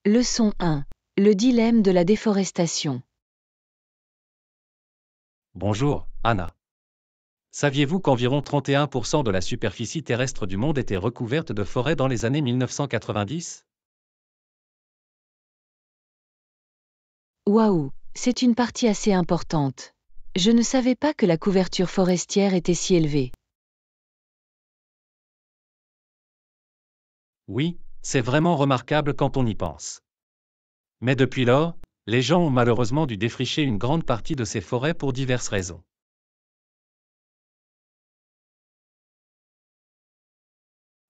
Leçon 1. Le dilemme de la déforestation. Bonjour, Anna. Saviez-vous qu'environ 31% de la superficie terrestre du monde était recouverte de forêts dans les années 1990? Waouh, c'est une partie assez importante. Je ne savais pas que la couverture forestière était si élevée. Oui, c'est vraiment remarquable quand on y pense. Mais depuis lors, les gens ont malheureusement dû défricher une grande partie de ces forêts pour diverses raisons.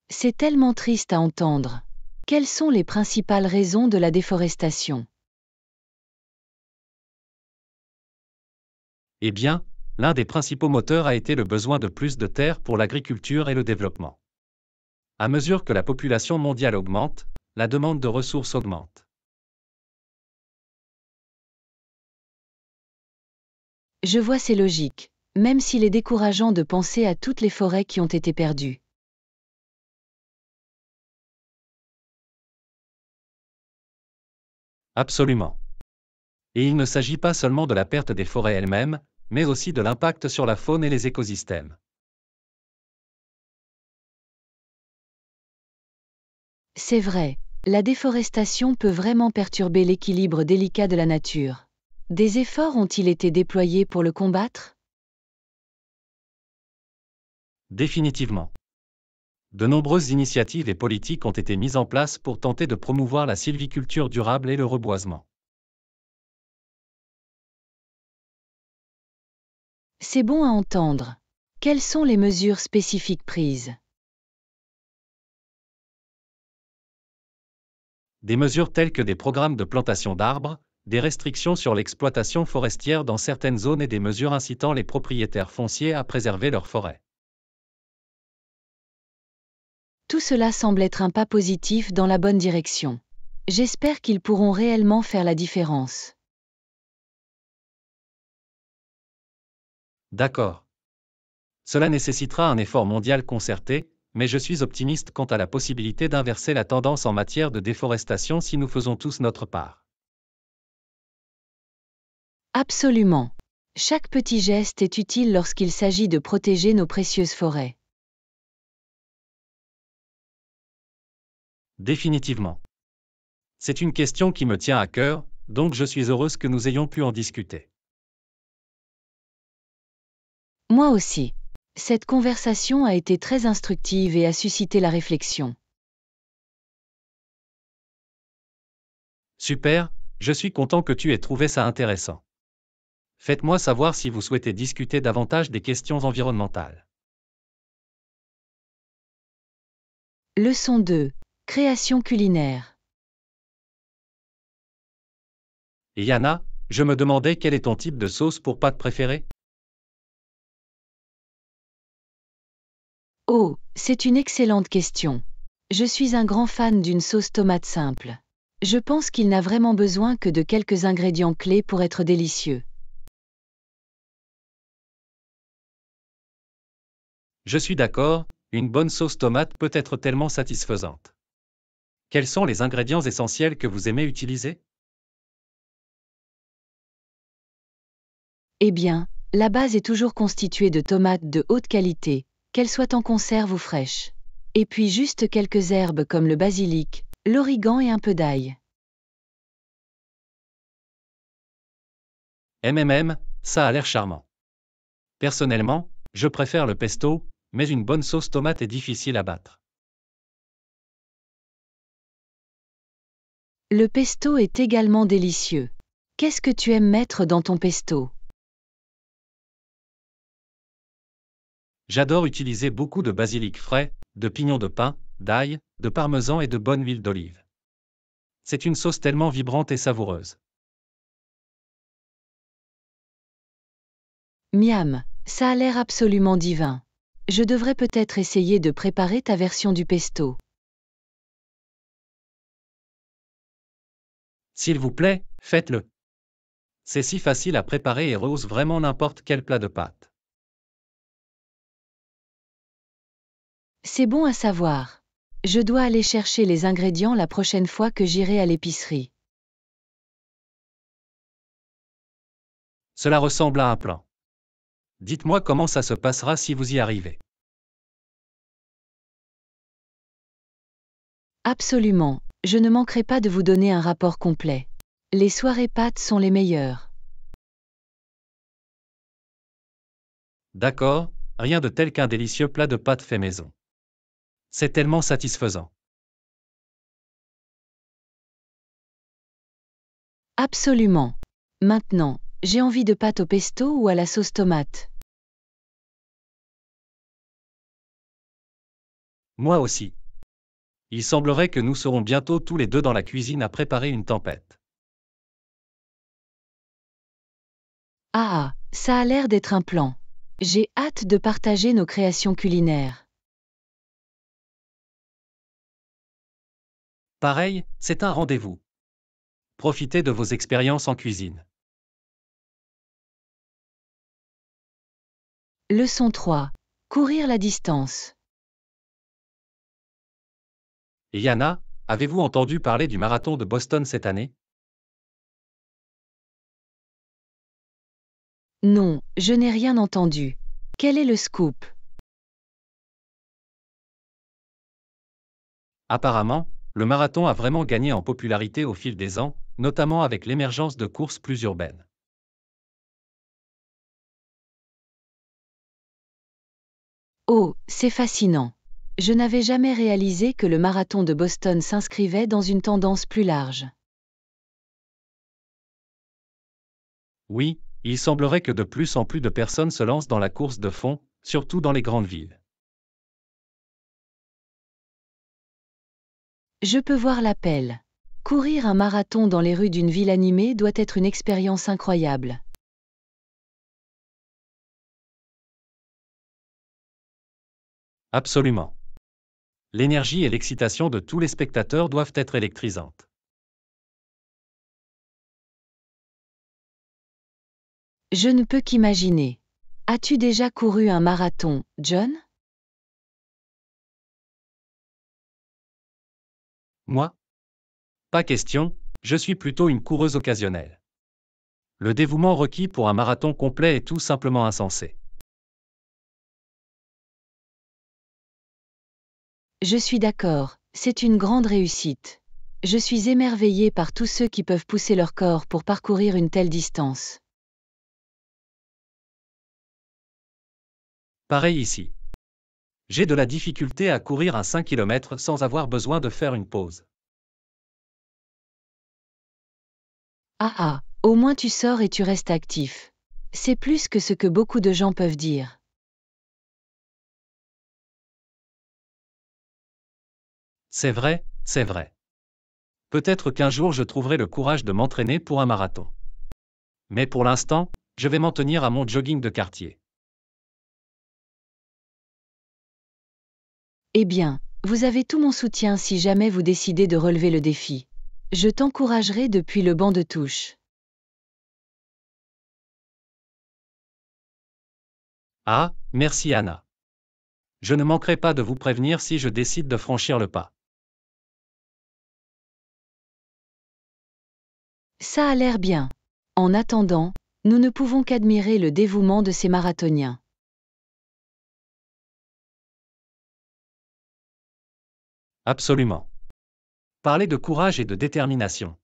C'est tellement triste à entendre. Quelles sont les principales raisons de la déforestation? Eh bien, l'un des principaux moteurs a été le besoin de plus de terres pour l'agriculture et le développement. À mesure que la population mondiale augmente, la demande de ressources augmente. Je vois, c'est logique, même s'il est décourageant de penser à toutes les forêts qui ont été perdues. Absolument. Et il ne s'agit pas seulement de la perte des forêts elles-mêmes, mais aussi de l'impact sur la faune et les écosystèmes. C'est vrai, la déforestation peut vraiment perturber l'équilibre délicat de la nature. Des efforts ont-ils été déployés pour le combattre? Définitivement. De nombreuses initiatives et politiques ont été mises en place pour tenter de promouvoir la sylviculture durable et le reboisement. C'est bon à entendre. Quelles sont les mesures spécifiques prises? Des mesures telles que des programmes de plantation d'arbres, des restrictions sur l'exploitation forestière dans certaines zones et des mesures incitant les propriétaires fonciers à préserver leurs forêts. Tout cela semble être un pas positif dans la bonne direction. J'espère qu'ils pourront réellement faire la différence. D'accord. Cela nécessitera un effort mondial concerté, mais je suis optimiste quant à la possibilité d'inverser la tendance en matière de déforestation si nous faisons tous notre part. Absolument. Chaque petit geste est utile lorsqu'il s'agit de protéger nos précieuses forêts. Définitivement. C'est une question qui me tient à cœur, donc je suis heureuse que nous ayons pu en discuter. Moi aussi. Cette conversation a été très instructive et a suscité la réflexion. Super, je suis content que tu aies trouvé ça intéressant. Faites-moi savoir si vous souhaitez discuter davantage des questions environnementales. Leçon 2. Création culinaire. Et Yana, je me demandais quel est ton type de sauce pour pâtes préférée? Oh, c'est une excellente question. Je suis un grand fan d'une sauce tomate simple. Je pense qu'il n'a vraiment besoin que de quelques ingrédients clés pour être délicieux. Je suis d'accord, une bonne sauce tomate peut être tellement satisfaisante. Quels sont les ingrédients essentiels que vous aimez utiliser? Eh bien, la base est toujours constituée de tomates de haute qualité, qu'elles soient en conserve ou fraîches. Et puis juste quelques herbes comme le basilic, l'origan et un peu d'ail. Ça a l'air charmant. Personnellement, je préfère le pesto, mais une bonne sauce tomate est difficile à battre. Le pesto est également délicieux. Qu'est-ce que tu aimes mettre dans ton pesto? J'adore utiliser beaucoup de basilic frais, de pignons de pin, d'ail, de parmesan et de bonne huile d'olive. C'est une sauce tellement vibrante et savoureuse. Miam, ça a l'air absolument divin. Je devrais peut-être essayer de préparer ta version du pesto. S'il vous plaît, faites-le. C'est si facile à préparer et rehausse vraiment n'importe quel plat de pâtes. C'est bon à savoir. Je dois aller chercher les ingrédients la prochaine fois que j'irai à l'épicerie. Cela ressemble à un plan. Dites-moi comment ça se passera si vous y arrivez. Absolument, je ne manquerai pas de vous donner un rapport complet. Les soirées pâtes sont les meilleures. D'accord, rien de tel qu'un délicieux plat de pâtes fait maison. C'est tellement satisfaisant. Absolument. Maintenant, j'ai envie de pâtes au pesto ou à la sauce tomate. Moi aussi. Il semblerait que nous serons bientôt tous les deux dans la cuisine à préparer une tempête. Ah, ça a l'air d'être un plan. J'ai hâte de partager nos créations culinaires. Pareil, c'est un rendez-vous. Profitez de vos expériences en cuisine. Leçon 3. Courir la distance. Et Yana, avez-vous entendu parler du marathon de Boston cette année? Non, je n'ai rien entendu. Quel est le scoop? Apparemment, le marathon a vraiment gagné en popularité au fil des ans, notamment avec l'émergence de courses plus urbaines. Oh, c'est fascinant. Je n'avais jamais réalisé que le marathon de Boston s'inscrivait dans une tendance plus large. Oui, il semblerait que de plus en plus de personnes se lancent dans la course de fond, surtout dans les grandes villes. Je peux voir l'appel. Courir un marathon dans les rues d'une ville animée doit être une expérience incroyable. Absolument. L'énergie et l'excitation de tous les spectateurs doivent être électrisantes. Je ne peux qu'imaginer. As-tu déjà couru un marathon, John? Moi? Pas question, je suis plutôt une coureuse occasionnelle. Le dévouement requis pour un marathon complet est tout simplement insensé. Je suis d'accord, c'est une grande réussite. Je suis émerveillée par tous ceux qui peuvent pousser leur corps pour parcourir une telle distance. Pareil ici. J'ai de la difficulté à courir un 5 km sans avoir besoin de faire une pause. Ah ah, au moins tu sors et tu restes actif. C'est plus que ce que beaucoup de gens peuvent dire. C'est vrai, c'est vrai. Peut-être qu'un jour je trouverai le courage de m'entraîner pour un marathon. Mais pour l'instant, je vais m'en tenir à mon jogging de quartier. Eh bien, vous avez tout mon soutien si jamais vous décidez de relever le défi. Je t'encouragerai depuis le banc de touche. Ah, merci Anna. Je ne manquerai pas de vous prévenir si je décide de franchir le pas. Ça a l'air bien. En attendant, nous ne pouvons qu'admirer le dévouement de ces marathoniens. Absolument. Parlez de courage et de détermination.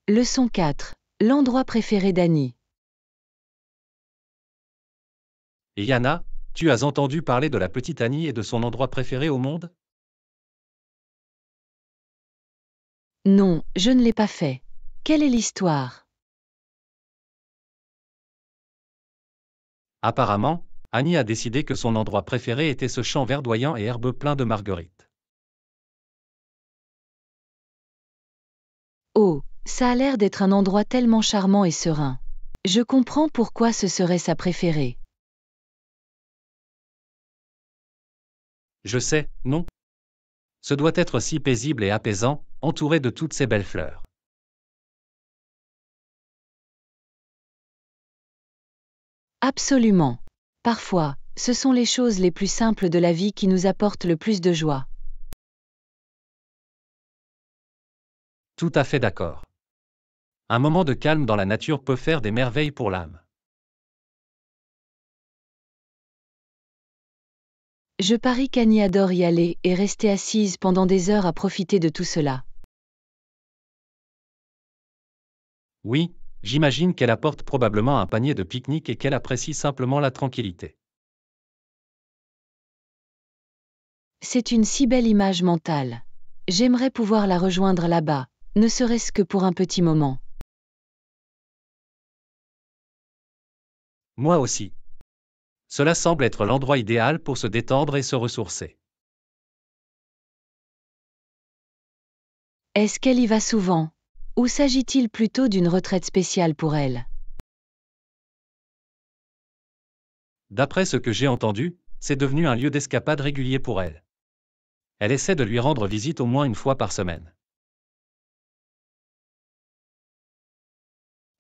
Leçon 4. L'endroit préféré d'Annie. Et Yana, tu as entendu parler de la petite Annie et de son endroit préféré au monde? Non, je ne l'ai pas fait. Quelle est l'histoire? Apparemment, Annie a décidé que son endroit préféré était ce champ verdoyant et herbeux plein de marguerites. Oh, ça a l'air d'être un endroit tellement charmant et serein. Je comprends pourquoi ce serait sa préférée. Je sais, non? Ce doit être si paisible et apaisant, entouré de toutes ces belles fleurs. Absolument. Parfois, ce sont les choses les plus simples de la vie qui nous apportent le plus de joie. Tout à fait d'accord. Un moment de calme dans la nature peut faire des merveilles pour l'âme. Je parie qu'Annie adore y aller et rester assise pendant des heures à profiter de tout cela. Oui, j'imagine qu'elle apporte probablement un panier de pique-nique et qu'elle apprécie simplement la tranquillité. C'est une si belle image mentale. J'aimerais pouvoir la rejoindre là-bas, ne serait-ce que pour un petit moment. Moi aussi. Cela semble être l'endroit idéal pour se détendre et se ressourcer. Est-ce qu'elle y va souvent? Ou s'agit-il plutôt d'une retraite spéciale pour elle? D'après ce que j'ai entendu, c'est devenu un lieu d'escapade régulier pour elle. Elle essaie de lui rendre visite au moins une fois par semaine.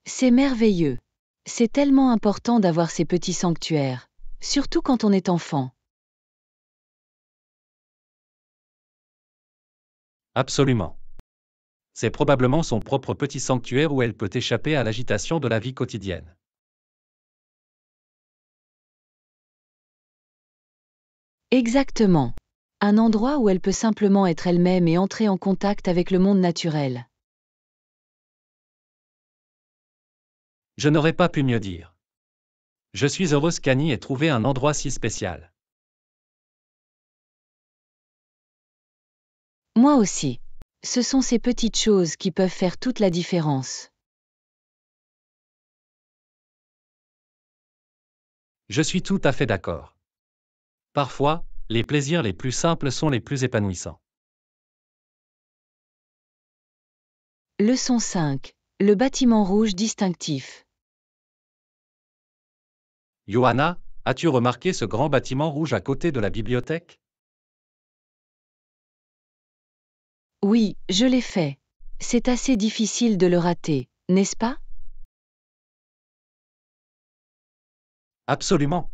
C'est merveilleux. C'est tellement important d'avoir ces petits sanctuaires, surtout quand on est enfant. Absolument. C'est probablement son propre petit sanctuaire où elle peut échapper à l'agitation de la vie quotidienne. Exactement. Un endroit où elle peut simplement être elle-même et entrer en contact avec le monde naturel. Je n'aurais pas pu mieux dire. Je suis heureuse qu'Annie ait trouvé un endroit si spécial. Moi aussi. Ce sont ces petites choses qui peuvent faire toute la différence. Je suis tout à fait d'accord. Parfois, les plaisirs les plus simples sont les plus épanouissants. Leçon 5. Le bâtiment rouge distinctif. Johanna, as-tu remarqué ce grand bâtiment rouge à côté de la bibliothèque? Oui, je l'ai fait. C'est assez difficile de le rater, n'est-ce pas? Absolument.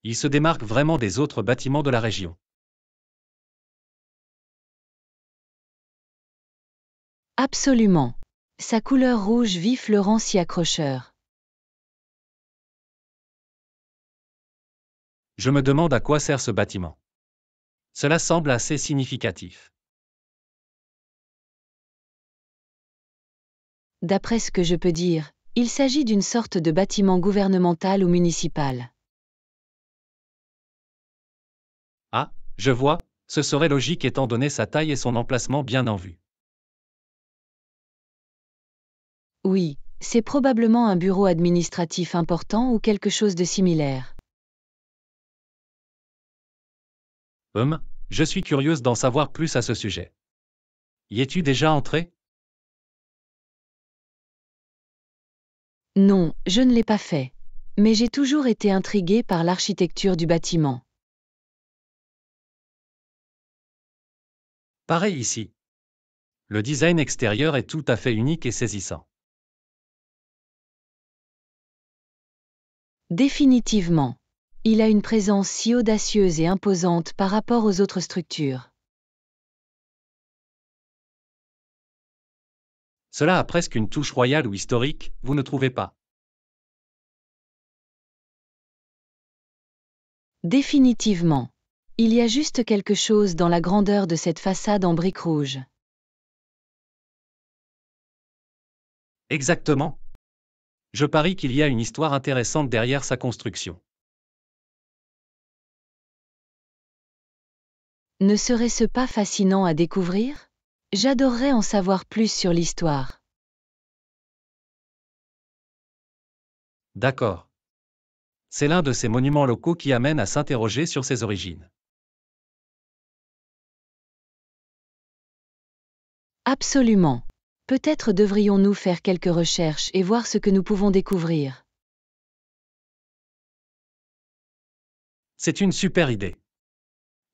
Il se démarque vraiment des autres bâtiments de la région. Absolument. Sa couleur rouge vif le rend si accrocheur. Je me demande à quoi sert ce bâtiment. Cela semble assez significatif. D'après ce que je peux dire, il s'agit d'une sorte de bâtiment gouvernemental ou municipal. Ah, je vois, ce serait logique étant donné sa taille et son emplacement bien en vue. Oui, c'est probablement un bureau administratif important ou quelque chose de similaire. Je suis curieuse d'en savoir plus à ce sujet. Y es-tu déjà entré? Non, je ne l'ai pas fait. Mais j'ai toujours été intriguée par l'architecture du bâtiment. Pareil ici. Le design extérieur est tout à fait unique et saisissant. Définitivement. Il a une présence si audacieuse et imposante par rapport aux autres structures. Cela a presque une touche royale ou historique, vous ne trouvez pas? Définitivement. Il y a juste quelque chose dans la grandeur de cette façade en briques rouges. Exactement. Je parie qu'il y a une histoire intéressante derrière sa construction. Ne serait-ce pas fascinant à découvrir? J'adorerais en savoir plus sur l'histoire. D'accord. C'est l'un de ces monuments locaux qui amène à s'interroger sur ses origines. Absolument. Peut-être devrions-nous faire quelques recherches et voir ce que nous pouvons découvrir. C'est une super idée.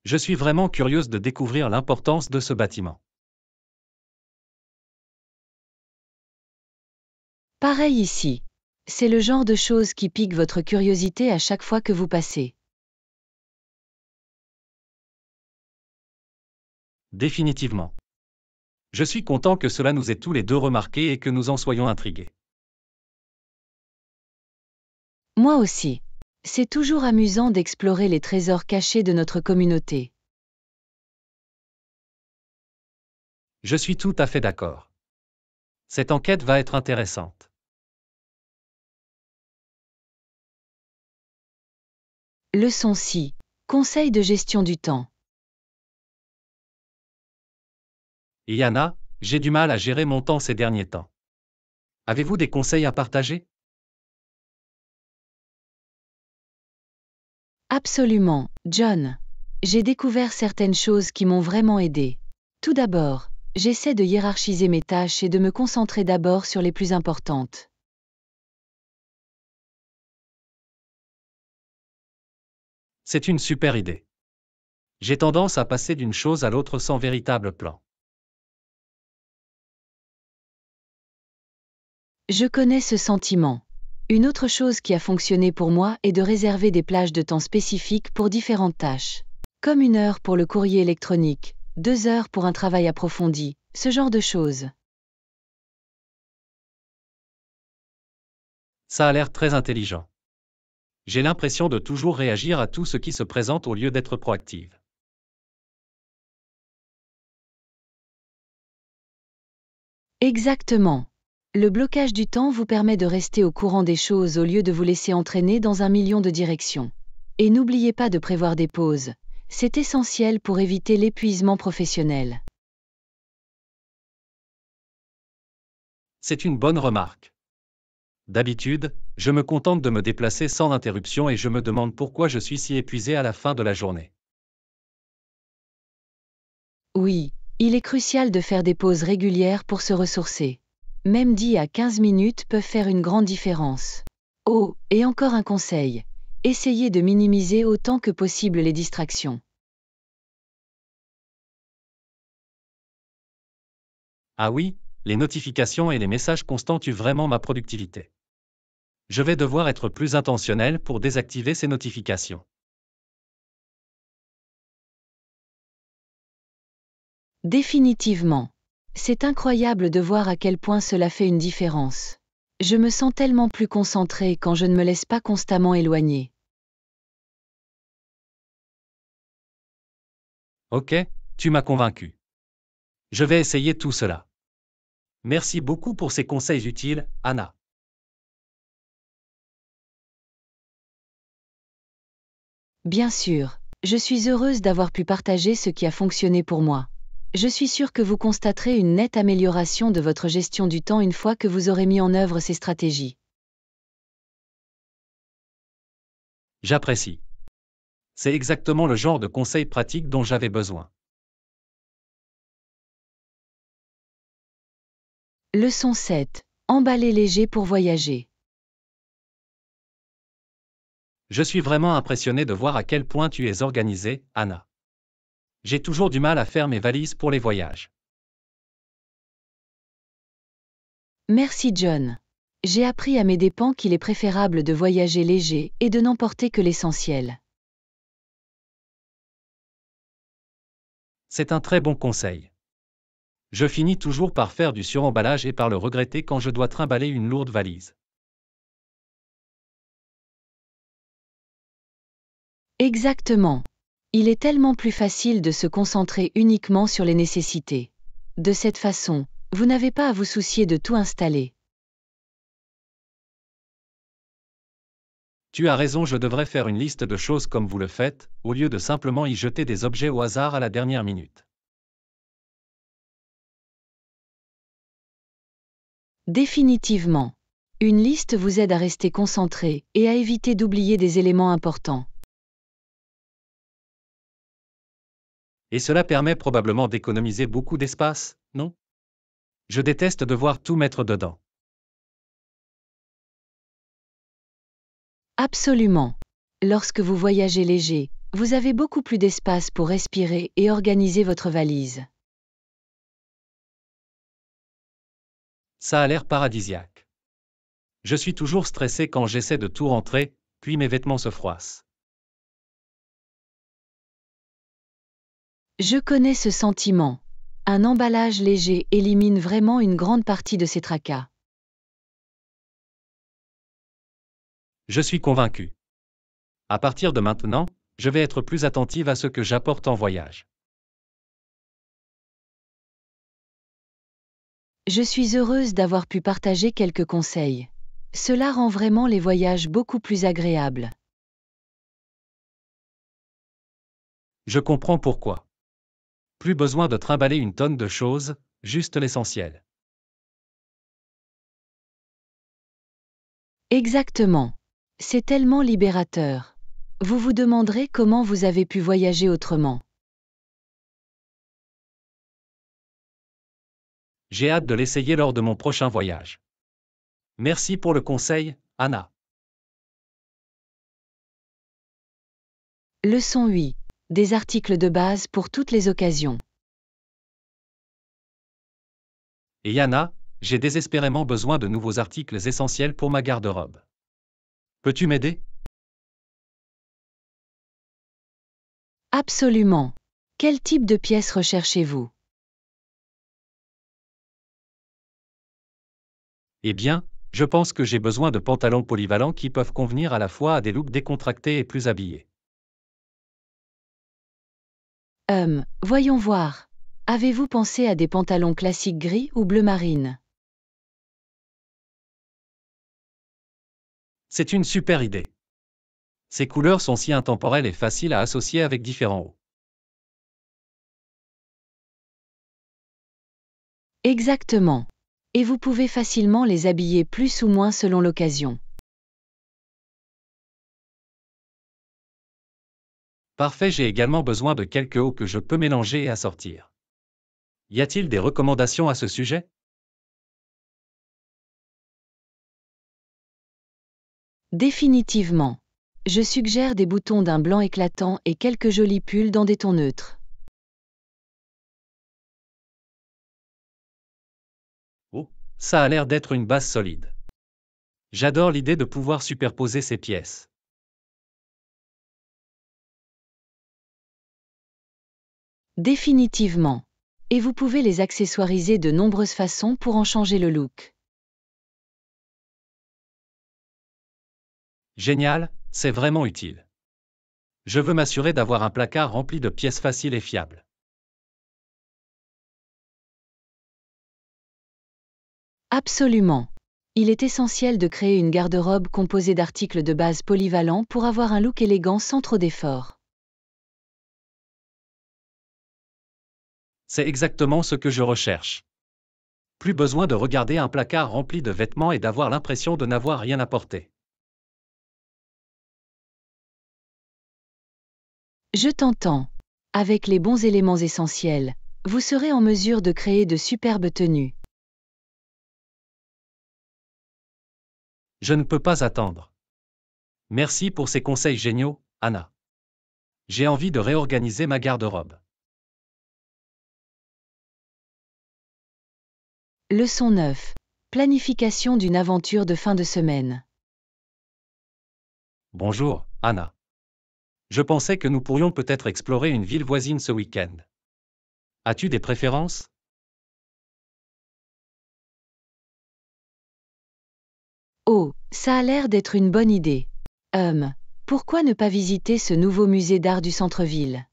Je suis vraiment curieuse de découvrir l'importance de ce bâtiment. Pareil ici. C'est le genre de choses qui pique votre curiosité à chaque fois que vous passez. Définitivement. Je suis content que cela nous ait tous les deux remarqués et que nous en soyons intrigués. Moi aussi. C'est toujours amusant d'explorer les trésors cachés de notre communauté. Je suis tout à fait d'accord. Cette enquête va être intéressante. Leçon 6. Conseil de gestion du temps. Yana, j'ai du mal à gérer mon temps ces derniers temps. Avez-vous des conseils à partager? Absolument, John. J'ai découvert certaines choses qui m'ont vraiment aidé. Tout d'abord, j'essaie de hiérarchiser mes tâches et de me concentrer d'abord sur les plus importantes. C'est une super idée. J'ai tendance à passer d'une chose à l'autre sans véritable plan. Je connais ce sentiment. Une autre chose qui a fonctionné pour moi est de réserver des plages de temps spécifiques pour différentes tâches. Comme 1 heure pour le courrier électronique, 2 heures pour un travail approfondi, ce genre de choses. Ça a l'air très intelligent. J'ai l'impression de toujours réagir à tout ce qui se présente au lieu d'être proactive. Exactement. Le blocage du temps vous permet de rester au courant des choses au lieu de vous laisser entraîner dans 1 million de directions. Et n'oubliez pas de prévoir des pauses. C'est essentiel pour éviter l'épuisement professionnel. C'est une bonne remarque. D'habitude, je me contente de me déplacer sans interruption et je me demande pourquoi je suis si épuisé à la fin de la journée. Oui, il est crucial de faire des pauses régulières pour se ressourcer. Même 10 à 15 minutes peuvent faire une grande différence. Oh, et encore un conseil. Essayez de minimiser autant que possible les distractions. Ah oui, les notifications et les messages constants tuent vraiment ma productivité. Je vais devoir être plus intentionnel pour désactiver ces notifications. Définitivement. C'est incroyable de voir à quel point cela fait une différence. Je me sens tellement plus concentrée quand je ne me laisse pas constamment éloigner. Ok, tu m'as convaincu. Je vais essayer tout cela. Merci beaucoup pour ces conseils utiles, Anna. Bien sûr, je suis heureuse d'avoir pu partager ce qui a fonctionné pour moi. Je suis sûre que vous constaterez une nette amélioration de votre gestion du temps une fois que vous aurez mis en œuvre ces stratégies. J'apprécie. C'est exactement le genre de conseils pratiques dont j'avais besoin. Leçon 7. Emballer léger pour voyager. Je suis vraiment impressionné de voir à quel point tu es organisée, Anna. J'ai toujours du mal à faire mes valises pour les voyages. Merci John. J'ai appris à mes dépens qu'il est préférable de voyager léger et de n'emporter que l'essentiel. C'est un très bon conseil. Je finis toujours par faire du suremballage et par le regretter quand je dois trimballer une lourde valise. Exactement. Il est tellement plus facile de se concentrer uniquement sur les nécessités. De cette façon, vous n'avez pas à vous soucier de tout installer. Tu as raison, je devrais faire une liste de choses comme vous le faites, au lieu de simplement y jeter des objets au hasard à la dernière minute. Définitivement. Une liste vous aide à rester concentré et à éviter d'oublier des éléments importants. Et cela permet probablement d'économiser beaucoup d'espace, non? Je déteste devoir tout mettre dedans. Absolument. Lorsque vous voyagez léger, vous avez beaucoup plus d'espace pour respirer et organiser votre valise. Ça a l'air paradisiaque. Je suis toujours stressé quand j'essaie de tout rentrer, puis mes vêtements se froissent. Je connais ce sentiment. Un emballage léger élimine vraiment une grande partie de ces tracas. Je suis convaincu. À partir de maintenant, je vais être plus attentive à ce que j'apporte en voyage. Je suis heureuse d'avoir pu partager quelques conseils. Cela rend vraiment les voyages beaucoup plus agréables. Je comprends pourquoi. Plus besoin de trimballer une tonne de choses, juste l'essentiel. Exactement. C'est tellement libérateur. Vous vous demanderez comment vous avez pu voyager autrement. J'ai hâte de l'essayer lors de mon prochain voyage. Merci pour le conseil, Anna. Leçon 8. Des articles de base pour toutes les occasions. Et Yana, j'ai désespérément besoin de nouveaux articles essentiels pour ma garde-robe. Peux-tu m'aider? Absolument. Quel type de pièces recherchez-vous? Eh bien, je pense que j'ai besoin de pantalons polyvalents qui peuvent convenir à la fois à des looks décontractés et plus habillés. Voyons voir. Avez-vous pensé à des pantalons classiques gris ou bleu marine? C'est une super idée. Ces couleurs sont si intemporelles et faciles à associer avec différents hauts. Exactement. Et vous pouvez facilement les habiller plus ou moins selon l'occasion. Parfait, j'ai également besoin de quelques hauts que je peux mélanger et assortir. Y a-t-il des recommandations à ce sujet? Définitivement. Je suggère des boutons d'un blanc éclatant et quelques jolis pulls dans des tons neutres. Oh, ça a l'air d'être une base solide. J'adore l'idée de pouvoir superposer ces pièces. Définitivement. Et vous pouvez les accessoiriser de nombreuses façons pour en changer le look. Génial, c'est vraiment utile. Je veux m'assurer d'avoir un placard rempli de pièces faciles et fiables. Absolument. Il est essentiel de créer une garde-robe composée d'articles de base polyvalents pour avoir un look élégant sans trop d'efforts. C'est exactement ce que je recherche. Plus besoin de regarder un placard rempli de vêtements et d'avoir l'impression de n'avoir rien à porter. Je t'entends. Avec les bons éléments essentiels, vous serez en mesure de créer de superbes tenues. Je ne peux pas attendre. Merci pour ces conseils géniaux, Anna. J'ai envie de réorganiser ma garde-robe. Leçon 9. Planification d'une aventure de fin de semaine. Bonjour, Anna. Je pensais que nous pourrions peut-être explorer une ville voisine ce week-end. As-tu des préférences? Oh, ça a l'air d'être une bonne idée. Pourquoi ne pas visiter ce nouveau musée d'art du centre-ville?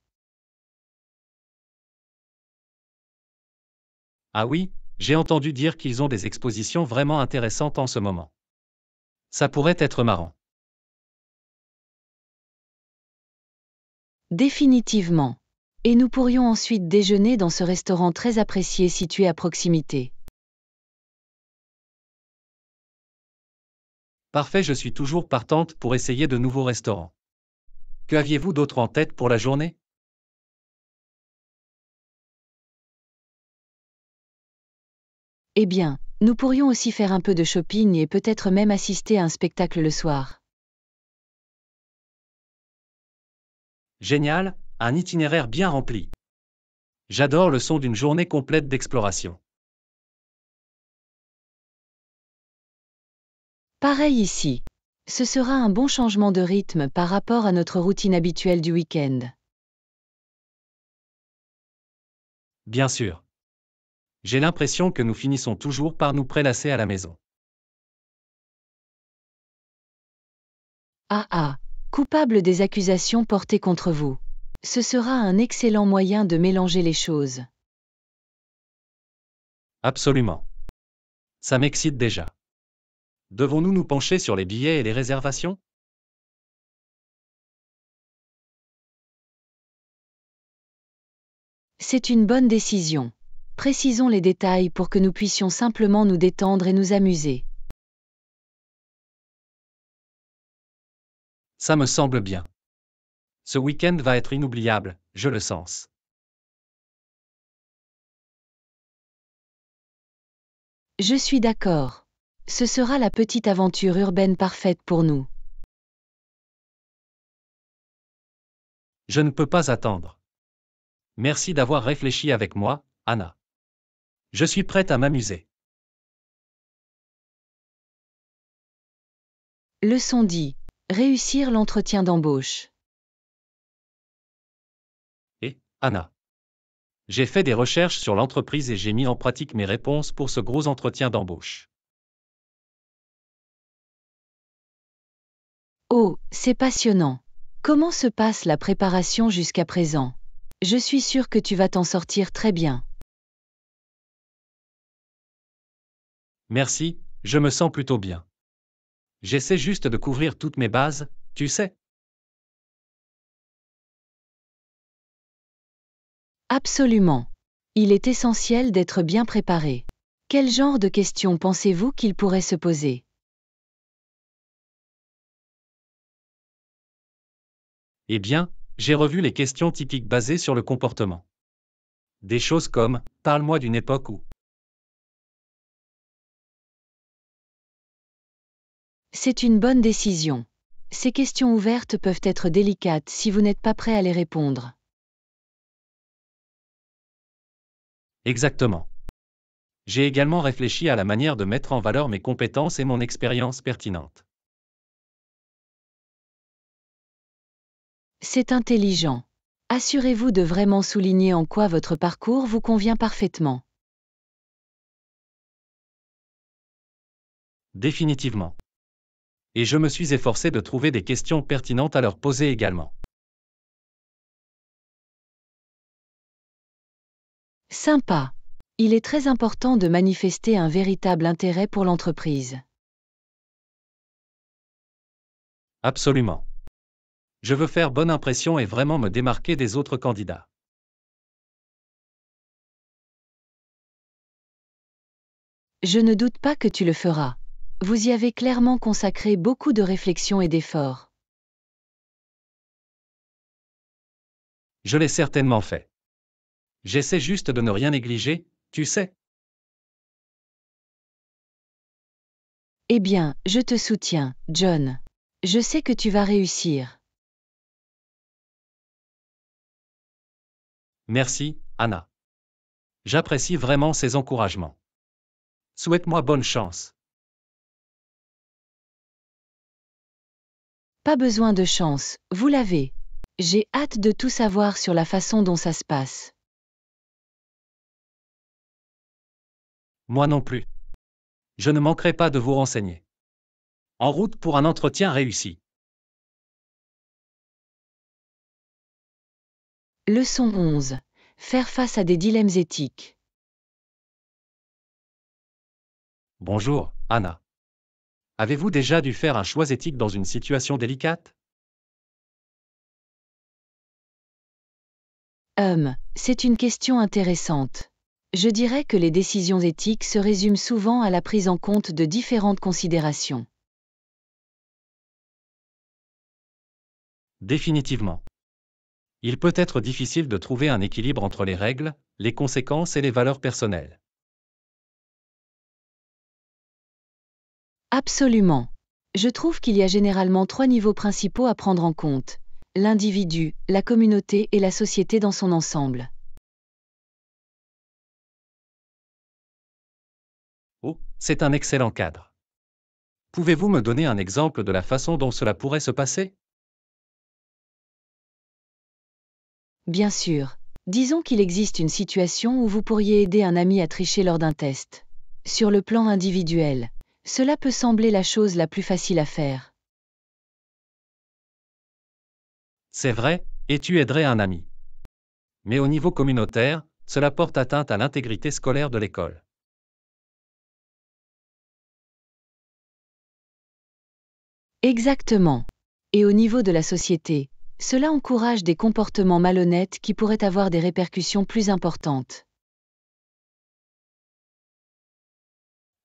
Ah oui, j'ai entendu dire qu'ils ont des expositions vraiment intéressantes en ce moment. Ça pourrait être marrant. Définitivement. Et nous pourrions ensuite déjeuner dans ce restaurant très apprécié situé à proximité. Parfait, je suis toujours partante pour essayer de nouveaux restaurants. Que aviez-vous d'autre en tête pour la journée? Eh bien, nous pourrions aussi faire un peu de shopping et peut-être même assister à un spectacle le soir. Génial, un itinéraire bien rempli. J'adore le son d'une journée complète d'exploration. Pareil ici. Ce sera un bon changement de rythme par rapport à notre routine habituelle du week-end. Bien sûr. J'ai l'impression que nous finissons toujours par nous prélasser à la maison. Ah ah, coupable des accusations portées contre vous. Ce sera un excellent moyen de mélanger les choses. Absolument. Ça m'excite déjà. Devons-nous nous pencher sur les billets et les réservations? C'est une bonne décision. Précisons les détails pour que nous puissions simplement nous détendre et nous amuser. Ça me semble bien. Ce week-end va être inoubliable, je le sens. Je suis d'accord. Ce sera la petite aventure urbaine parfaite pour nous. Je ne peux pas attendre. Merci d'avoir réfléchi avec moi, Anna. Je suis prête à m'amuser. Leçon 10. Réussir l'entretien d'embauche. Et, Anna. J'ai fait des recherches sur l'entreprise et j'ai mis en pratique mes réponses pour ce gros entretien d'embauche. Oh, c'est passionnant. Comment se passe la préparation jusqu'à présent? Je suis sûre que tu vas t'en sortir très bien. Merci, je me sens plutôt bien. J'essaie juste de couvrir toutes mes bases, tu sais. Absolument. Il est essentiel d'être bien préparé. Quel genre de questions pensez-vous qu'il pourrait se poser? Eh bien, j'ai revu les questions typiques basées sur le comportement. Des choses comme « Parle-moi d'une époque où ». C'est une bonne décision. Ces questions ouvertes peuvent être délicates si vous n'êtes pas prêt à les répondre. Exactement. J'ai également réfléchi à la manière de mettre en valeur mes compétences et mon expérience pertinente. C'est intelligent. Assurez-vous de vraiment souligner en quoi votre parcours vous convient parfaitement. Définitivement. Et je me suis efforcé de trouver des questions pertinentes à leur poser également. Sympa. Il est très important de manifester un véritable intérêt pour l'entreprise. Absolument. Je veux faire bonne impression et vraiment me démarquer des autres candidats. Je ne doute pas que tu le feras. Vous y avez clairement consacré beaucoup de réflexion et d'efforts. Je l'ai certainement fait. J'essaie juste de ne rien négliger, tu sais. Eh bien, je te soutiens, John. Je sais que tu vas réussir. Merci, Anna. J'apprécie vraiment ces encouragements. Souhaite-moi bonne chance. Pas besoin de chance, vous l'avez. J'ai hâte de tout savoir sur la façon dont ça se passe. Moi non plus. Je ne manquerai pas de vous renseigner. En route pour un entretien réussi. Leçon 11. Faire face à des dilemmes éthiques. Bonjour, Anna. Avez-vous déjà dû faire un choix éthique dans une situation délicate? C'est une question intéressante. Je dirais que les décisions éthiques se résument souvent à la prise en compte de différentes considérations. Définitivement. Il peut être difficile de trouver un équilibre entre les règles, les conséquences et les valeurs personnelles. Absolument. Je trouve qu'il y a généralement 3 niveaux principaux à prendre en compte: l'individu, la communauté et la société dans son ensemble. Oh, c'est un excellent cadre. Pouvez-vous me donner un exemple de la façon dont cela pourrait se passer? Bien sûr. Disons qu'il existe une situation où vous pourriez aider un ami à tricher lors d'un test. Sur le plan individuel, cela peut sembler la chose la plus facile à faire. C'est vrai, et tu aiderais un ami. Mais au niveau communautaire, cela porte atteinte à l'intégrité scolaire de l'école. Exactement. Et au niveau de la société, cela encourage des comportements malhonnêtes qui pourraient avoir des répercussions plus importantes.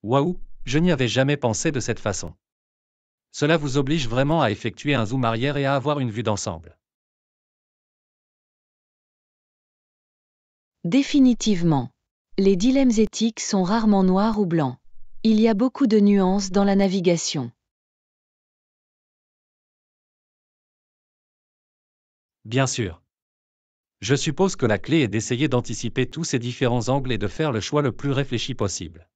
Waouh, je n'y avais jamais pensé de cette façon. Cela vous oblige vraiment à effectuer un zoom arrière et à avoir une vue d'ensemble. Définitivement. Les dilemmes éthiques sont rarement noirs ou blancs. Il y a beaucoup de nuances dans la navigation. Bien sûr. Je suppose que la clé est d'essayer d'anticiper tous ces différents angles et de faire le choix le plus réfléchi possible.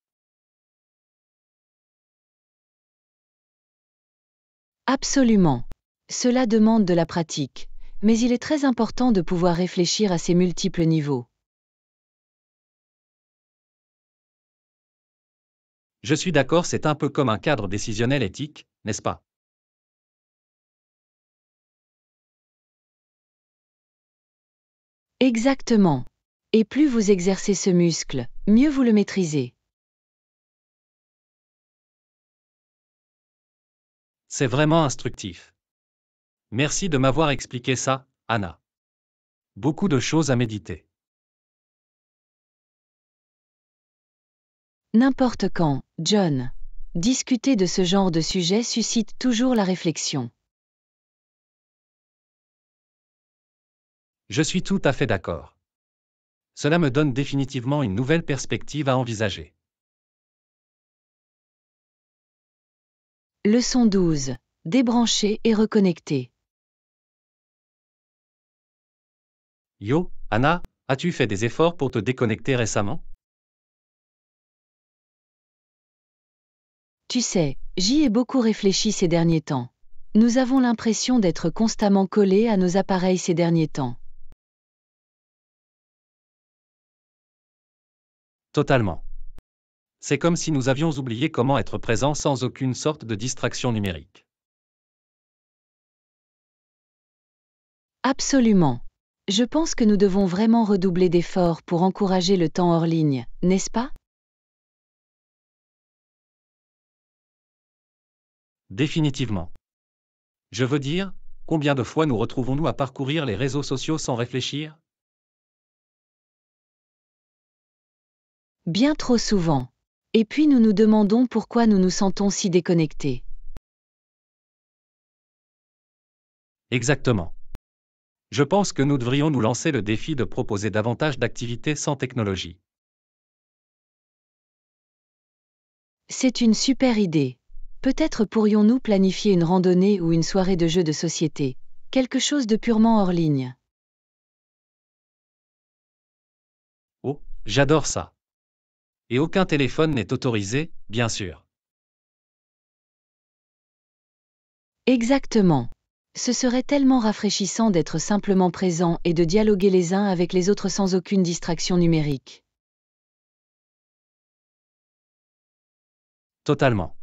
Absolument. Cela demande de la pratique, mais il est très important de pouvoir réfléchir à ces multiples niveaux. Je suis d'accord, c'est un peu comme un cadre décisionnel éthique, n'est-ce pas? Exactement. Et plus vous exercez ce muscle, mieux vous le maîtrisez. C'est vraiment instructif. Merci de m'avoir expliqué ça, Anna. Beaucoup de choses à méditer. N'importe quand, John. Discuter de ce genre de sujet suscite toujours la réflexion. Je suis tout à fait d'accord. Cela me donne définitivement une nouvelle perspective à envisager. Leçon 12. Débrancher et reconnecter. Yo, Anna, as-tu fait des efforts pour te déconnecter récemment? Tu sais, j'y ai beaucoup réfléchi ces derniers temps. Nous avons l'impression d'être constamment collés à nos appareils ces derniers temps. Totalement. C'est comme si nous avions oublié comment être présents sans aucune sorte de distraction numérique. Absolument. Je pense que nous devons vraiment redoubler d'efforts pour encourager le temps hors ligne, n'est-ce pas? Définitivement. Je veux dire, combien de fois nous retrouvons-nous à parcourir les réseaux sociaux sans réfléchir? Bien trop souvent. Et puis nous nous demandons pourquoi nous nous sentons si déconnectés. Exactement. Je pense que nous devrions nous lancer le défi de proposer davantage d'activités sans technologie. C'est une super idée. Peut-être pourrions-nous planifier une randonnée ou une soirée de jeux de société, quelque chose de purement hors ligne. Oh, j'adore ça. Et aucun téléphone n'est autorisé, bien sûr. Exactement. Ce serait tellement rafraîchissant d'être simplement présent et de dialoguer les uns avec les autres sans aucune distraction numérique. Totalement.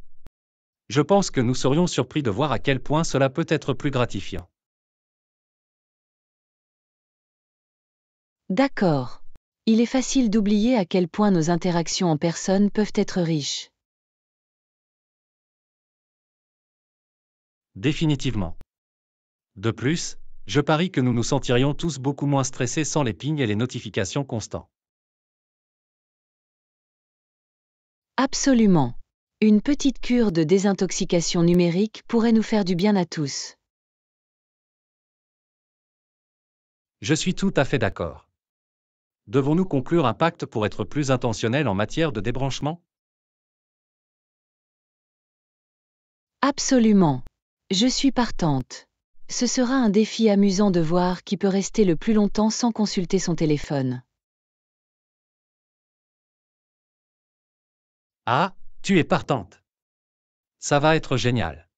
Je pense que nous serions surpris de voir à quel point cela peut être plus gratifiant. D'accord. Il est facile d'oublier à quel point nos interactions en personne peuvent être riches. Définitivement. De plus, je parie que nous nous sentirions tous beaucoup moins stressés sans les pings et les notifications constants. Absolument. Une petite cure de désintoxication numérique pourrait nous faire du bien à tous. Je suis tout à fait d'accord. Devons-nous conclure un pacte pour être plus intentionnels en matière de débranchement? Absolument. Je suis partante. Ce sera un défi amusant de voir qui peut rester le plus longtemps sans consulter son téléphone. Ah, tu es partante. Ça va être génial.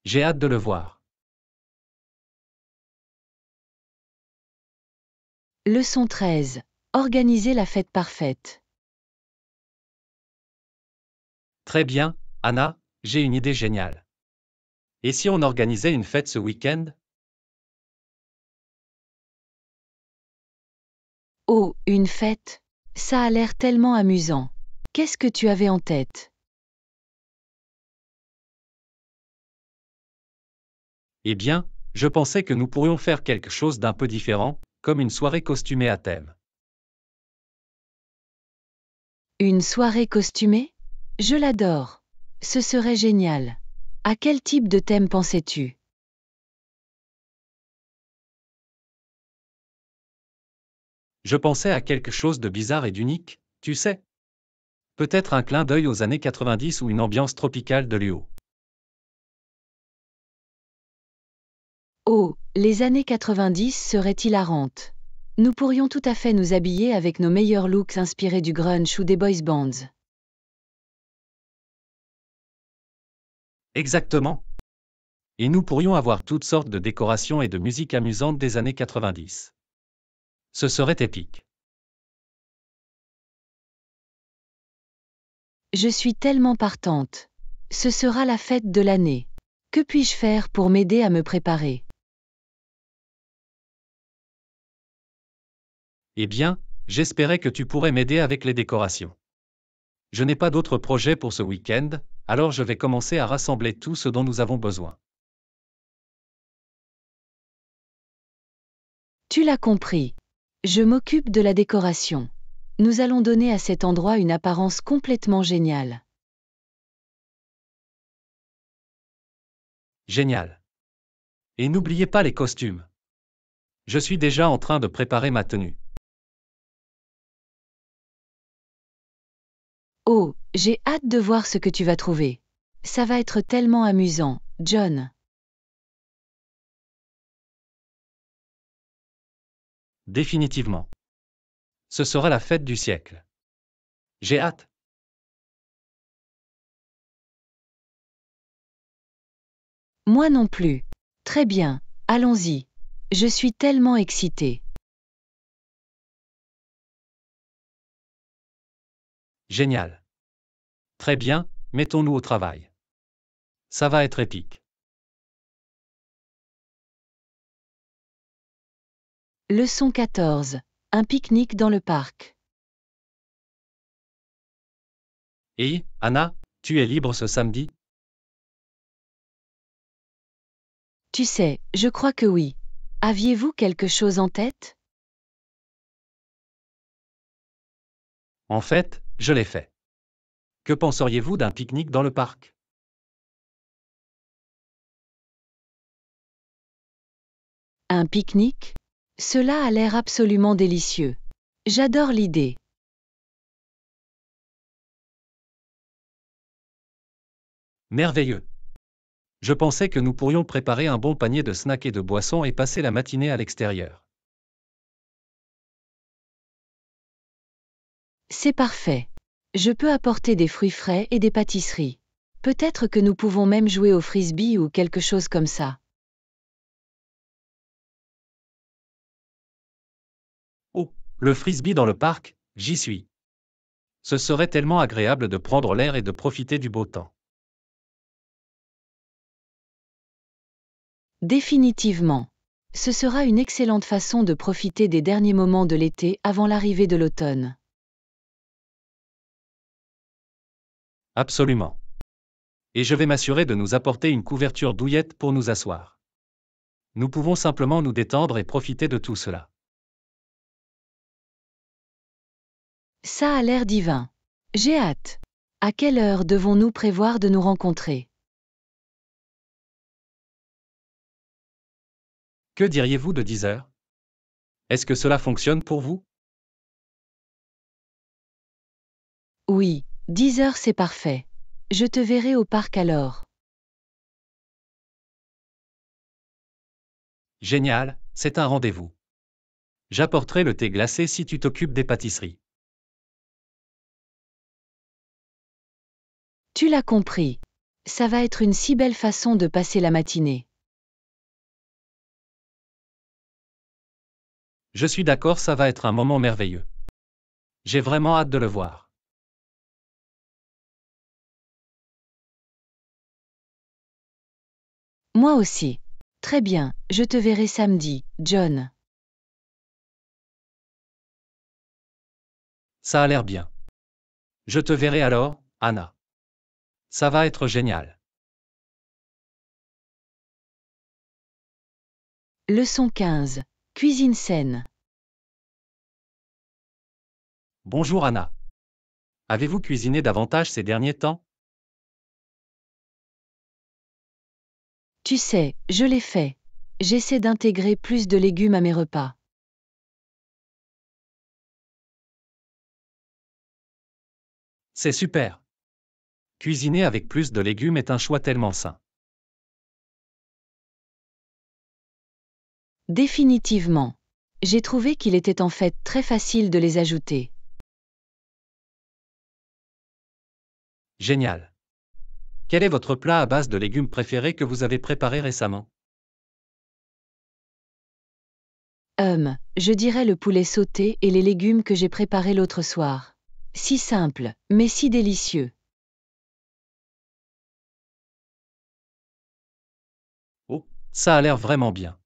J'ai hâte de le voir. Leçon 13. Organiser la fête parfaite. Très bien, Anna, j'ai une idée géniale. Et si on organisait une fête ce week-end? Oh, une fête. Ça a l'air tellement amusant. Qu'est-ce que tu avais en tête? Eh bien, je pensais que nous pourrions faire quelque chose d'un peu différent, comme une soirée costumée à thème. Une soirée costumée? Je l'adore. Ce serait génial. À quel type de thème pensais-tu? Je pensais à quelque chose de bizarre et d'unique, tu sais. Peut-être un clin d'œil aux années 90 ou une ambiance tropicale de Léo. Oh, les années 90 seraient hilarantes. Nous pourrions tout à fait nous habiller avec nos meilleurs looks inspirés du grunge ou des boys bands. Exactement. Et nous pourrions avoir toutes sortes de décorations et de musique amusante des années 90. Ce serait épique. Je suis tellement partante. Ce sera la fête de l'année. Que puis-je faire pour m'aider à me préparer? Eh bien, j'espérais que tu pourrais m'aider avec les décorations. Je n'ai pas d'autres projets pour ce week-end, alors je vais commencer à rassembler tout ce dont nous avons besoin. Tu l'as compris. Je m'occupe de la décoration. Nous allons donner à cet endroit une apparence complètement géniale. Génial. Et n'oubliez pas les costumes. Je suis déjà en train de préparer ma tenue. Oh, j'ai hâte de voir ce que tu vas trouver. Ça va être tellement amusant, John. Définitivement. Ce sera la fête du siècle. J'ai hâte. Moi non plus. Très bien, allons-y. Je suis tellement excitée. Génial. Très bien, mettons-nous au travail. Ça va être épique. Leçon 14. Un pique-nique dans le parc. Et, Anna, tu es libre ce samedi? Tu sais, je crois que oui. Aviez-vous quelque chose en tête? En fait, je l'ai fait. Que penseriez-vous d'un pique-nique dans le parc? Un pique-nique? Cela a l'air absolument délicieux. J'adore l'idée. Merveilleux. Je pensais que nous pourrions préparer un bon panier de snacks et de boissons et passer la matinée à l'extérieur. C'est parfait. Je peux apporter des fruits frais et des pâtisseries. Peut-être que nous pouvons même jouer au frisbee ou quelque chose comme ça. Oh, le frisbee dans le parc, j'y suis. Ce serait tellement agréable de prendre l'air et de profiter du beau temps. Définitivement. Ce sera une excellente façon de profiter des derniers moments de l'été avant l'arrivée de l'automne. Absolument. Et je vais m'assurer de nous apporter une couverture douillette pour nous asseoir. Nous pouvons simplement nous détendre et profiter de tout cela. Ça a l'air divin. J'ai hâte. À quelle heure devons-nous prévoir de nous rencontrer? Que diriez-vous de 10 heures? Est-ce que cela fonctionne pour vous? Oui, 10 heures c'est parfait. Je te verrai au parc alors. Génial, c'est un rendez-vous. J'apporterai le thé glacé si tu t'occupes des pâtisseries. Tu l'as compris. Ça va être une si belle façon de passer la matinée. Je suis d'accord, ça va être un moment merveilleux. J'ai vraiment hâte de le voir. Moi aussi. Très bien, je te verrai samedi, John. Ça a l'air bien. Je te verrai alors, Anna. Ça va être génial. Leçon 15. Cuisine saine. Bonjour Anna. Avez-vous cuisiné davantage ces derniers temps? Tu sais, je l'ai fait. J'essaie d'intégrer plus de légumes à mes repas. C'est super. Cuisiner avec plus de légumes est un choix tellement sain. Définitivement. J'ai trouvé qu'il était en fait très facile de les ajouter. Génial. Quel est votre plat à base de légumes préféré que vous avez préparé récemment? Je dirais le poulet sauté et les légumes que j'ai préparés l'autre soir. Si simple, mais si délicieux. Oh, ça a l'air vraiment bien.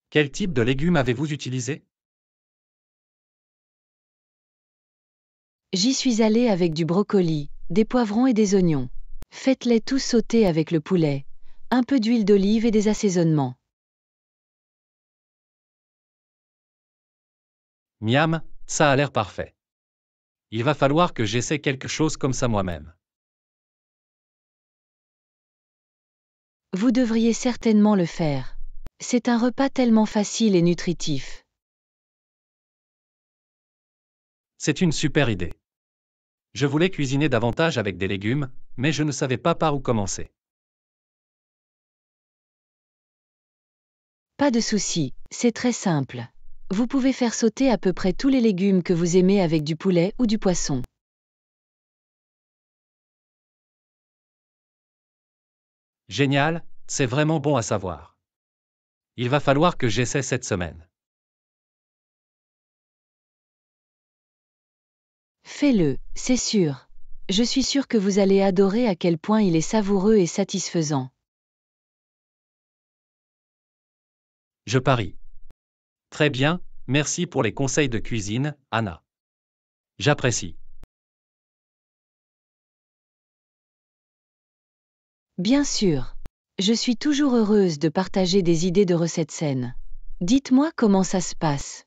Quel type de légumes avez-vous utilisé? J'y suis allée avec du brocoli, des poivrons et des oignons. Faites-les tous sauter avec le poulet, un peu d'huile d'olive et des assaisonnements. Miam, ça a l'air parfait. Il va falloir que j'essaie quelque chose comme ça moi-même. Vous devriez certainement le faire. C'est un repas tellement facile et nutritif. C'est une super idée. Je voulais cuisiner davantage avec des légumes, mais je ne savais pas par où commencer. Pas de souci, c'est très simple. Vous pouvez faire sauter à peu près tous les légumes que vous aimez avec du poulet ou du poisson. Génial, c'est vraiment bon à savoir. Il va falloir que j'essaie cette semaine. Fais-le, c'est sûr. Je suis sûre que vous allez adorer à quel point il est savoureux et satisfaisant. Je parie. Très bien, merci pour les conseils de cuisine, Anna. J'apprécie. Bien sûr. Je suis toujours heureuse de partager des idées de recettes saines. Dites-moi comment ça se passe.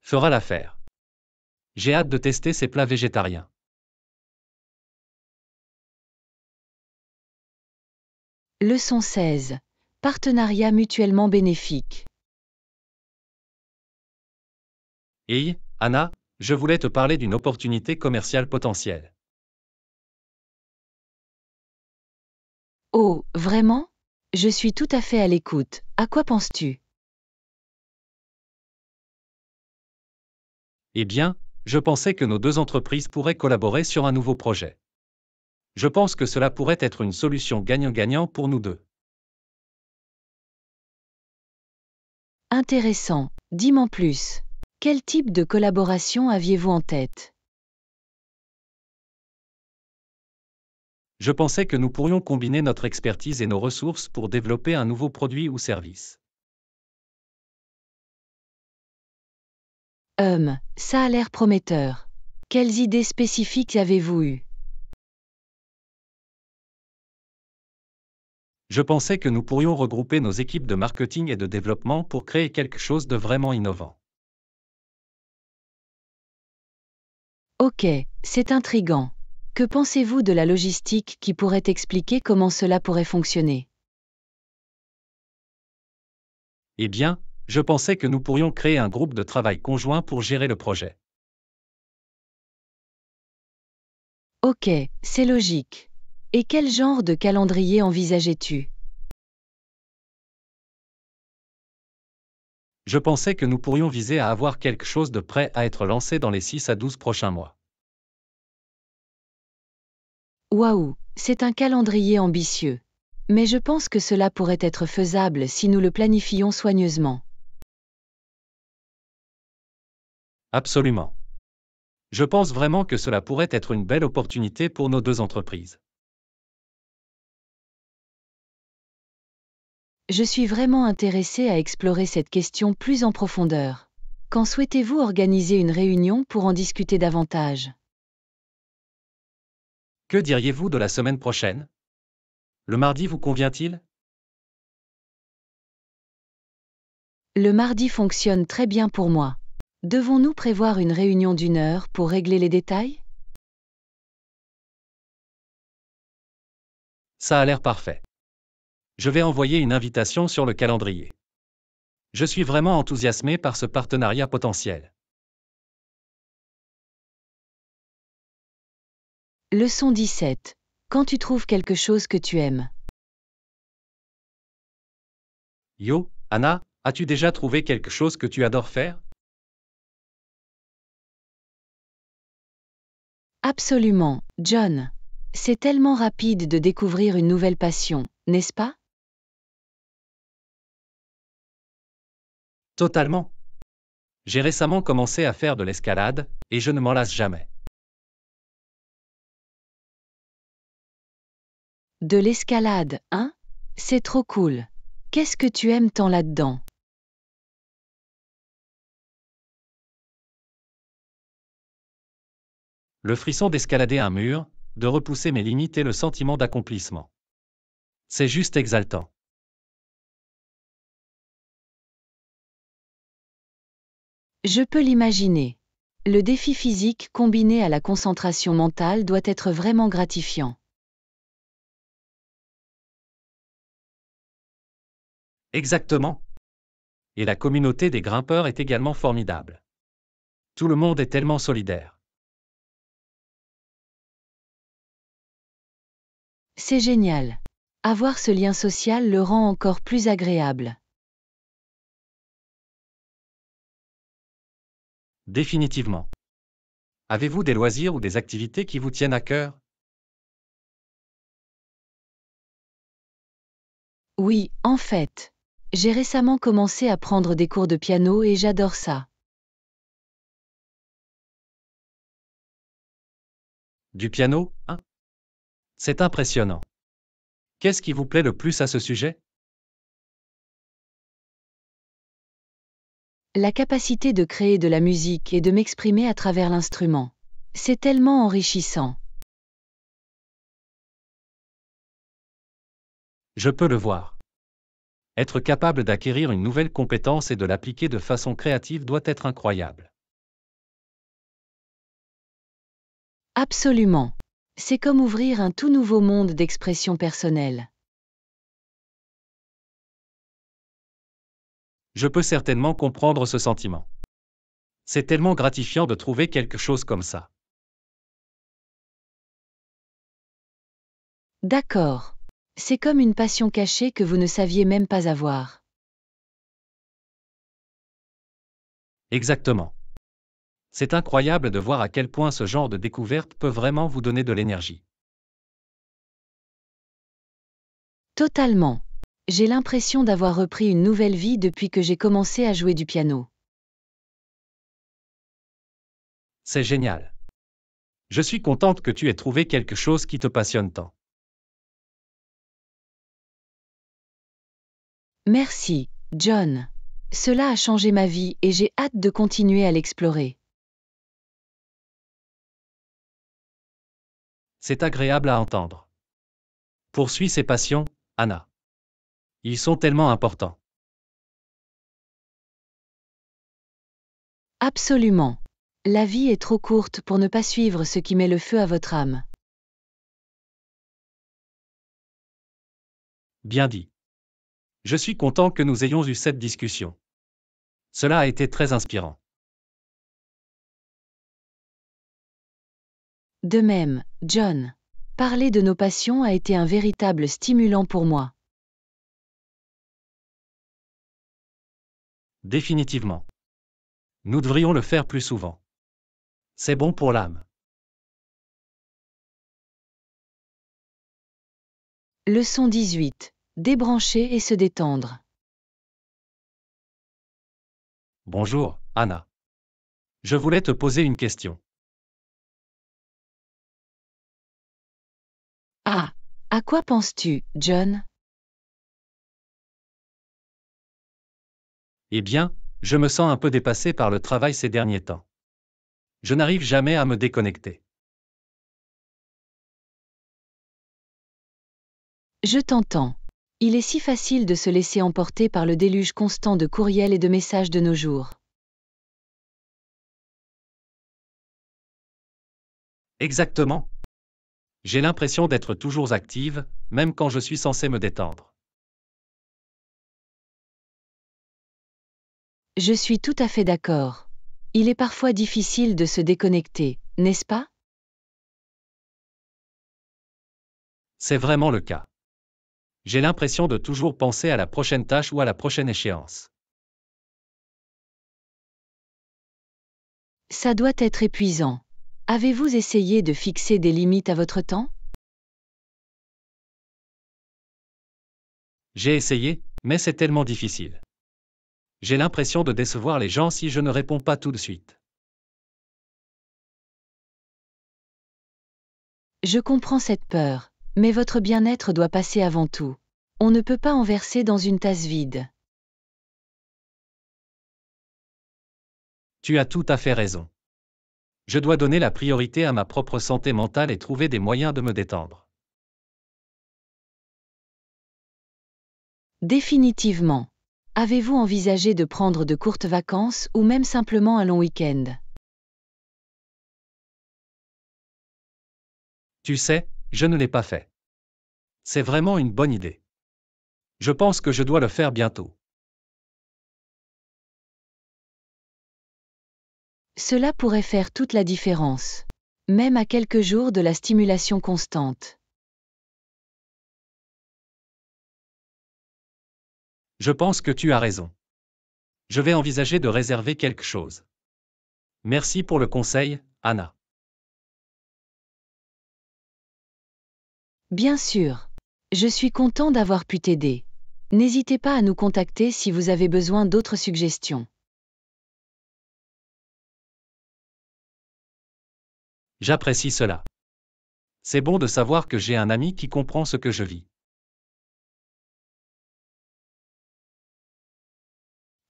Fera l'affaire. J'ai hâte de tester ces plats végétariens. Leçon 16. Partenariat mutuellement bénéfique. Et, Anna, je voulais te parler d'une opportunité commerciale potentielle. Oh, vraiment? Je suis tout à fait à l'écoute. À quoi penses-tu? Eh bien, je pensais que nos deux entreprises pourraient collaborer sur un nouveau projet. Je pense que cela pourrait être une solution gagnant-gagnant pour nous deux. Intéressant. Dis-moi plus. Quel type de collaboration aviez-vous en tête? Je pensais que nous pourrions combiner notre expertise et nos ressources pour développer un nouveau produit ou service. Ça a l'air prometteur. Quelles idées spécifiques avez-vous eues? Je pensais que nous pourrions regrouper nos équipes de marketing et de développement pour créer quelque chose de vraiment innovant. Ok, c'est intriguant. Que pensez-vous de la logistique qui pourrait expliquer comment cela pourrait fonctionner? Eh bien, je pensais que nous pourrions créer un groupe de travail conjoint pour gérer le projet. Ok, c'est logique. Et quel genre de calendrier envisageais-tu? Je pensais que nous pourrions viser à avoir quelque chose de prêt à être lancé dans les 6 à 12 prochains mois. Waouh, c'est un calendrier ambitieux. Mais je pense que cela pourrait être faisable si nous le planifions soigneusement. Absolument. Je pense vraiment que cela pourrait être une belle opportunité pour nos deux entreprises. Je suis vraiment intéressée à explorer cette question plus en profondeur. Quand souhaitez-vous organiser une réunion pour en discuter davantage? Que diriez-vous de la semaine prochaine? Le mardi vous convient-il? Le mardi fonctionne très bien pour moi. Devons-nous prévoir une réunion d'1 heure pour régler les détails? Ça a l'air parfait. Je vais envoyer une invitation sur le calendrier. Je suis vraiment enthousiasmé par ce partenariat potentiel. Leçon 17. Quand tu trouves quelque chose que tu aimes. Yo, Anna, as-tu déjà trouvé quelque chose que tu adores faire? Absolument, John. C'est tellement rapide de découvrir une nouvelle passion, n'est-ce pas? Totalement. J'ai récemment commencé à faire de l'escalade, et je ne m'en lasse jamais. De l'escalade, hein? C'est trop cool. Qu'est-ce que tu aimes tant là-dedans? Le frisson d'escalader un mur, de repousser mes limites et le sentiment d'accomplissement. C'est juste exaltant. Je peux l'imaginer. Le défi physique combiné à la concentration mentale doit être vraiment gratifiant. Exactement. Et la communauté des grimpeurs est également formidable. Tout le monde est tellement solidaire. C'est génial. Avoir ce lien social le rend encore plus agréable. Définitivement. Avez-vous des loisirs ou des activités qui vous tiennent à cœur? Oui, en fait. J'ai récemment commencé à prendre des cours de piano et j'adore ça. Du piano, hein? C'est impressionnant. Qu'est-ce qui vous plaît le plus à ce sujet? La capacité de créer de la musique et de m'exprimer à travers l'instrument. C'est tellement enrichissant. Je peux le voir. Être capable d'acquérir une nouvelle compétence et de l'appliquer de façon créative doit être incroyable. Absolument. C'est comme ouvrir un tout nouveau monde d'expression personnelle. Je peux certainement comprendre ce sentiment. C'est tellement gratifiant de trouver quelque chose comme ça. D'accord. C'est comme une passion cachée que vous ne saviez même pas avoir. Exactement. C'est incroyable de voir à quel point ce genre de découverte peut vraiment vous donner de l'énergie. Totalement. J'ai l'impression d'avoir repris une nouvelle vie depuis que j'ai commencé à jouer du piano. C'est génial. Je suis contente que tu aies trouvé quelque chose qui te passionne tant. Merci, John. Cela a changé ma vie et j'ai hâte de continuer à l'explorer. C'est agréable à entendre. Poursuis ces passions, Anna. Ils sont tellement importants. Absolument. La vie est trop courte pour ne pas suivre ce qui met le feu à votre âme. Bien dit. Je suis content que nous ayons eu cette discussion. Cela a été très inspirant. De même, John. Parler de nos passions a été un véritable stimulant pour moi. Définitivement. Nous devrions le faire plus souvent. C'est bon pour l'âme. Leçon 18. Débrancher et se détendre. Bonjour, Anna. Je voulais te poser une question. Ah, à quoi penses-tu, John? Eh bien, je me sens un peu dépassé par le travail ces derniers temps. Je n'arrive jamais à me déconnecter. Je t'entends. Il est si facile de se laisser emporter par le déluge constant de courriels et de messages de nos jours. Exactement. J'ai l'impression d'être toujours active, même quand je suis censé me détendre. Je suis tout à fait d'accord. Il est parfois difficile de se déconnecter, n'est-ce pas? C'est vraiment le cas. J'ai l'impression de toujours penser à la prochaine tâche ou à la prochaine échéance. Ça doit être épuisant. Avez-vous essayé de fixer des limites à votre temps? J'ai essayé, mais c'est tellement difficile. J'ai l'impression de décevoir les gens si je ne réponds pas tout de suite. Je comprends cette peur, mais votre bien-être doit passer avant tout. On ne peut pas en verser dans une tasse vide. Tu as tout à fait raison. Je dois donner la priorité à ma propre santé mentale et trouver des moyens de me détendre. Définitivement. Avez-vous envisagé de prendre de courtes vacances ou même simplement un long week-end? Tu sais, je ne l'ai pas fait. C'est vraiment une bonne idée. Je pense que je dois le faire bientôt. Cela pourrait faire toute la différence. Même à quelques jours de la stimulation constante. Je pense que tu as raison. Je vais envisager de réserver quelque chose. Merci pour le conseil, Anna. Bien sûr. Je suis content d'avoir pu t'aider. N'hésitez pas à nous contacter si vous avez besoin d'autres suggestions. J'apprécie cela. C'est bon de savoir que j'ai un ami qui comprend ce que je vis.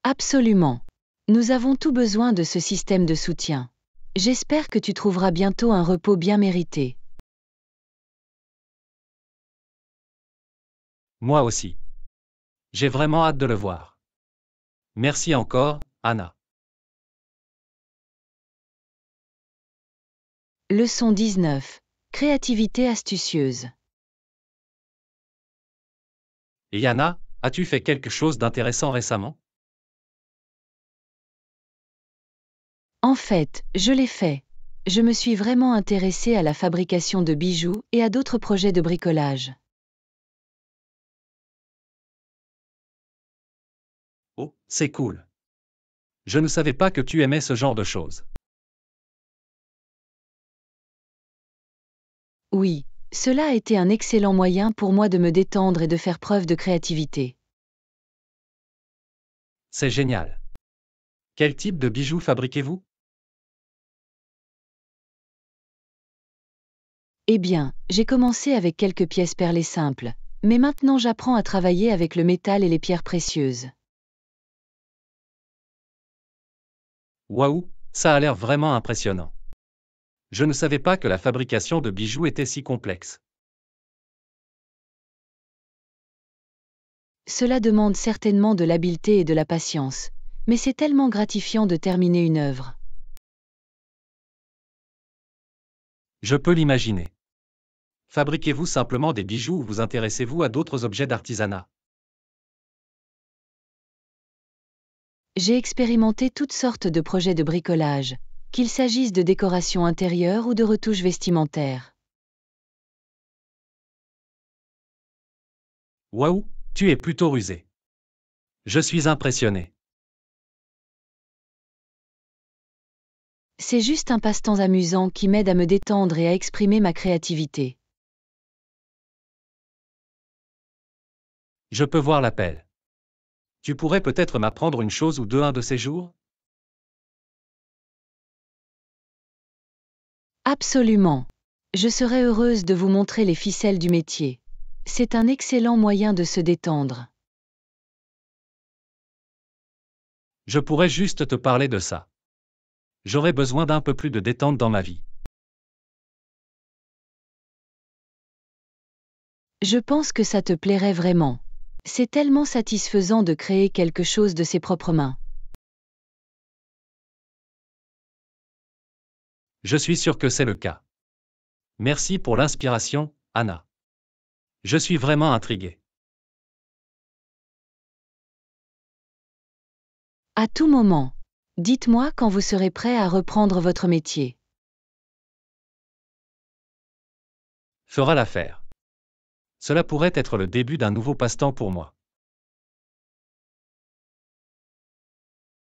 Absolument. Nous avons tout besoin de ce système de soutien. J'espère que tu trouveras bientôt un repos bien mérité. Moi aussi. J'ai vraiment hâte de le voir. Merci encore, Anna. Leçon 19. Créativité astucieuse. Et Anna, as-tu fait quelque chose d'intéressant récemment? En fait, je l'ai fait. Je me suis vraiment intéressée à la fabrication de bijoux et à d'autres projets de bricolage. Oh, c'est cool. Je ne savais pas que tu aimais ce genre de choses. Oui, cela a été un excellent moyen pour moi de me détendre et de faire preuve de créativité. C'est génial. Quel type de bijoux fabriquez-vous? Eh bien, j'ai commencé avec quelques pièces perlées simples, mais maintenant j'apprends à travailler avec le métal et les pierres précieuses. Waouh, ça a l'air vraiment impressionnant. Je ne savais pas que la fabrication de bijoux était si complexe. Cela demande certainement de l'habileté et de la patience, mais c'est tellement gratifiant de terminer une œuvre. Je peux l'imaginer. Fabriquez-vous simplement des bijoux ou vous intéressez-vous à d'autres objets d'artisanat? J'ai expérimenté toutes sortes de projets de bricolage, qu'il s'agisse de décoration intérieure ou de retouches vestimentaires. Waouh, tu es plutôt rusé. Je suis impressionné. C'est juste un passe-temps amusant qui m'aide à me détendre et à exprimer ma créativité. Je peux voir l'appel. Tu pourrais peut-être m'apprendre une chose ou deux un de ces jours? Absolument. Je serais heureuse de vous montrer les ficelles du métier. C'est un excellent moyen de se détendre. Je pourrais juste te parler de ça. J'aurais besoin d'un peu plus de détente dans ma vie. Je pense que ça te plairait vraiment. C'est tellement satisfaisant de créer quelque chose de ses propres mains. Je suis sûr que c'est le cas. Merci pour l'inspiration, Anna. Je suis vraiment intrigué. À tout moment. Dites-moi quand vous serez prêt à reprendre votre métier. Fera l'affaire. Cela pourrait être le début d'un nouveau passe-temps pour moi.